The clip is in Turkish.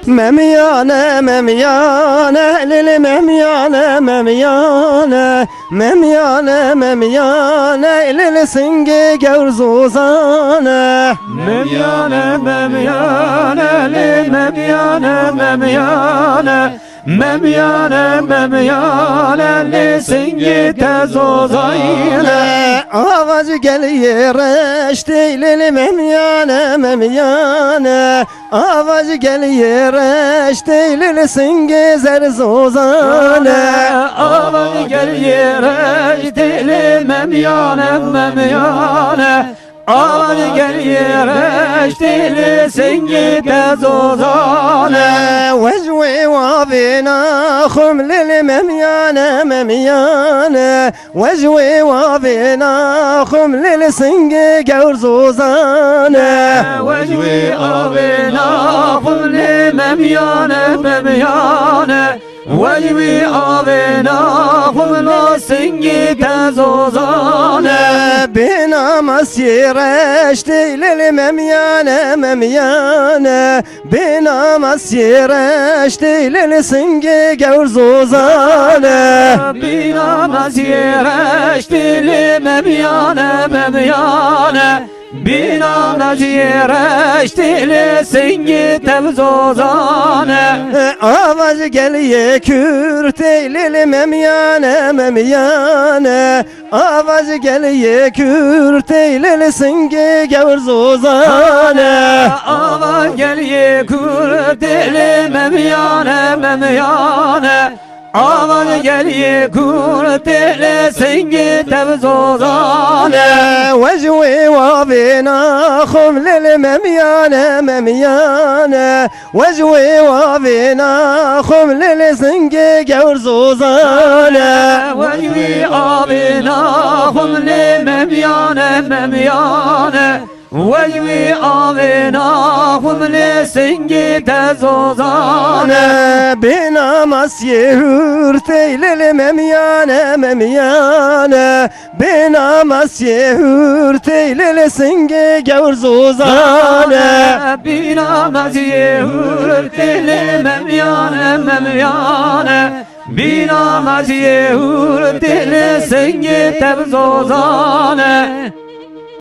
memyane memyane lili memyane memyane memyane memyane lili singi gevrzuzane memyane memyane li memyane memyane memyane memyane li singi tezozayne Avacı geliyor eşteylili memyane memyane Avacı geliyor eşteylili singi zerzozane Avacı geliyor eşteylili memyane memyane Avacı geliyor eşteylili singi tezozane وجوي وبناخم للمميانة مميانة وجوي وبناخم للسنق قرزوزانة وجوي وبناخم للمميانة مميانة وجوي وبناخم للسنق تزوزانة بنا مسير اشتي للمميانة مميانة بنا مسير اشتي للسنق قرزوزانة بنا مسير اشتي للمميانة مميانة بنا نزير اشتيل سنگي تبزوزانه Avaz geliye kürteylili memyane memyane Avaz geliye kürteylili singi gevrzuzane Avaz geliye kürteylili memyane memyane Avaz geliye kürteylili singi tebzozane Vecvi ve binakhum lil memyane memyane Vecvi ve binakhum lil singi gevrzuzane Vecvi ve binakhum lil memyane memyane Vecvi avinakhum li singi tezozane Bina masye hürteylili memyane memyane Bina masye hürteylili singi gevrzuzane Bina masye hürteylili memyane memyane Bina masye hürteylili singi tezozane